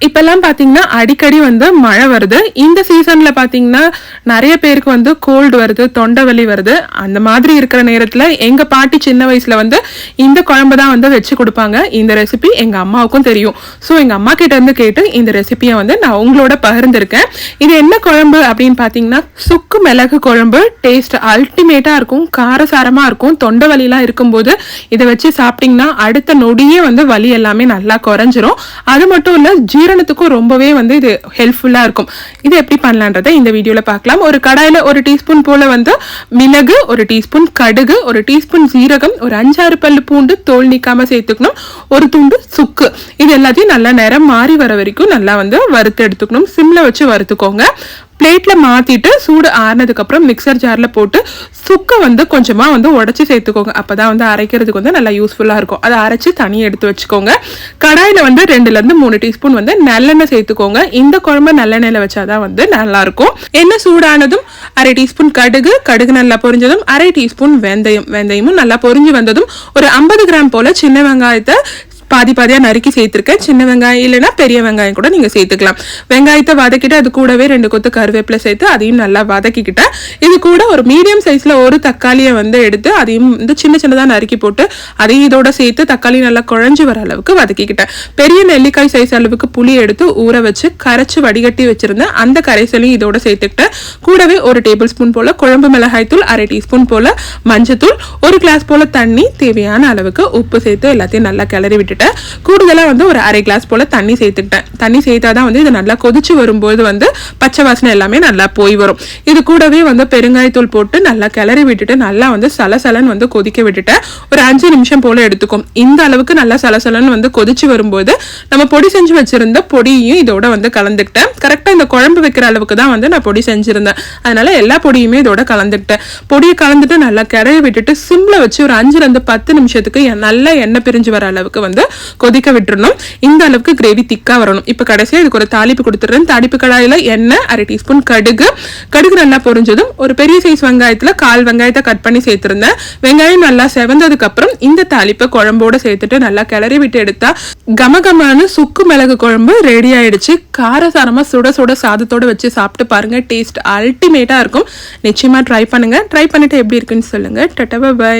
இப்பெல்லாம் பாத்தீங்கன்னா அடிக்கடி வந்து மழை வருது. இந்த சீசன்ல பாத்தீங்கன்னா நிறைய பேருக்கு வந்து கோல்டு வருது, தொண்டை வலி வருது. அந்த மாதிரி இருக்கிற நேரத்துல எங்க பாட்டி சின்ன வயசுல வந்து இந்த குழம்பு தான் வந்து வச்சு கொடுப்பாங்க. இந்த ரெசிபி எங்க அம்மாவுக்கும் தெரியும். ஸோ எங்க அம்மா கிட்ட இருந்து கேட்டு இந்த ரெசிபியை வந்து நான் உங்களோட பகிர்ந்திருக்கேன். இது என்ன குழம்பு அப்படின்னு பாத்தீங்கன்னா சுக்கு மிளகு குழம்பு. டேஸ்ட் அல்டிமேட்டா இருக்கும், காரசாரமா இருக்கும். தொண்டை வலிலாம் இருக்கும்போது இதை வச்சு சாப்பிட்டீங்கன்னா அடுத்த நொடியே வந்து வலி எல்லாமே நல்லா குறைஞ்சிரும். அது மட்டும் இல்ல ஜீரணத்துக்கும் ரொம்பவே வந்து இது ஹெல்ப்ஃபுல்லா இருக்கும். இது எப்படி பண்ணலான்றதை இந்த வீடியோல பார்க்கலாம். ஒரு கடாயில 1 டீஸ்பூன் போல வந்து மிளகு, 1 டீஸ்பூன் கடுகு, 1 டீஸ்பூன் ஜீரகம், ஒரு 5-6 பல்லு பூண்டு தோல் நீக்காம சேர்த்துக்கணும், ஒரு துண்டு சுக்கு. இது எல்லாத்தையும் நல்லா நிறம் மாறி வர வரைக்கும் நல்லா வந்து வறுத்து எடுத்துக்கணும். சிம்ல வச்சு வறுத்துக்கோங்க. பிளேட்ல மாத்திட்டு சூடு ஆறினதுக்கு அப்புறம் மிக்சர் ஜார்ல போட்டு சுக்கை வந்து கொஞ்சமா வந்து உடைச்சு சேர்த்துக்கோங்க. அப்பதான் வந்து அரைக்கிறதுக்கு வந்து நல்லா யூஸ்ஃபுல்லா இருக்கும். அதை அரைச்சு தனியாக எடுத்து வச்சுக்கோங்க. கடாயில வந்து 2-3 டீஸ்பூன் வந்து நல்லெண்ணெய் சேர்த்துக்கோங்க. இந்த குழம்பு நல்லெண்ணெயில வச்சாதான் வந்து நல்லா இருக்கும். எண்ணெய் சூடானதும் 1/2 டீஸ்பூன் கடுகு நல்லா பொரிஞ்சதும் 1/2 டீஸ்பூன் வெந்தயமும் நல்லா பொரிஞ்சு வந்ததும் ஒரு 50 கிராம் போல சின்ன வெங்காயத்தை பாதியா நறுக்கி சேர்த்திருக்கேன். சின்ன வெங்காயம் இல்லைன்னா பெரிய வெங்காயம் கூட நீங்க சேர்த்துக்கலாம். வெங்காயத்தை வதக்கிட்டு அது கூடவே 2 கொத்து கருவேப்பிலை சேர்த்து அதையும் நல்லா வதக்கிக்கிட்டேன். இது கூட ஒரு மீடியம் சைஸ்ல ஒரு தக்காளியை வந்து எடுத்து அதையும் வந்து சின்னதா நறுக்கி போட்டு அதையும் இதோட சேர்த்து தக்காளி நல்லா குழஞ்சு வர அளவுக்கு வதக்கிக்கிட்டேன். பெரிய நெல்லிக்காய் சைஸ் அளவுக்கு புளி எடுத்து ஊற வச்சு கரைச்சு வடிகட்டி வச்சிருந்தேன். அந்த கரைசலையும் இதோட சேர்த்துக்கிட்டேன். கூடவே 1 டேபிள் ஸ்பூன் போல குழம்பு மிளகாய் தூள், 1/2 டீஸ்பூன் போல மஞ்சத்தூள், 1 கிளாஸ் போல தண்ணி, தேவையான அளவுக்கு உப்பு சேர்த்து எல்லாத்தையும் நல்லா கிளறி விட்டுட்டேன். கூடுதலா வந்து ஒரு 1/2 கிளாஸ் போல தண்ணி சேர்த்துக்கிட்டேன். தண்ணி சேர்த்தாதான் வந்து இது நல்லா கொதிச்சு வரும்போது வந்து பச்சை வாசனை எல்லாமே நல்லா போய் வரும். இது கூடவே வந்து பெருங்காயத்தூள் போட்டு நல்லா கிளறி விட்டுட்டு நல்லா வந்து சலசலன்னு வந்து கொதிக்க விட்டுட்டேன். ஒரு 5 நிமிஷம் போல எடுத்துக்கும். இந்த அளவுக்கு நல்லா சலசலன்னு வந்து கொதிச்சு வரும்போது நம்ம பொடி செஞ்சு வச்சிருந்த பொடியையும் இதோட வந்து கலந்துக்கிட்டேன். கரெக்டா இந்த குழம்பு வைக்கிற அளவுக்கு தான் வந்து நான் பொடி செஞ்சிருந்தேன். அதனால எல்லா பொடியுமே இதோட கலந்துக்கிட்டேன். பொடியை கலந்துட்டு நல்லா கிளறி விட்டுட்டு சிம்ல வச்சு ஒரு 5-10 நிமிஷத்துக்கு நல்லா எண்ணெய் பிரிஞ்சு வர அளவுக்கு வந்து கொதிக்க விட்டுறணும். இந்த அளவுக்கு கிரேவி திக்கா வரணும். இப்ப கடைசியா இதுக்கு ஒரு தாளிப்பு கொடுத்துறேன். தாளிப்பு கடாயில எண்ணெய், 1/2 டீஸ்பூன் கடுகு நல்லா பொரிஞ்சதும் ஒரு பெரிய சைஸ் வெங்காயத்துல 1/4 வெங்காயத்தை கட் பண்ணி சேர்த்திருந்தேன். வெங்காயம் நல்லா செவந்ததுக்கு அப்புறம் இந்த தாளிப்பை குழம்போட சேர்த்துட்டு நல்லா கிளறி விட்டு எடுத்தா கமகமான சுக்கு மிளகு குழம்பு ரெடி ஆயிடுச்சு. காரசாரமா சுட சுட சாதத்தோட வச்சு சாப்பிட்டு பாருங்க. டேஸ்ட் அல்டிமேட்டா இருக்கும். நிச்சயமா ட்ரை பண்ணுங்க. ட்ரை பண்ணிட்டு எப்படி இருக்குன்னு சொல்லுங்க. டாடா, பை.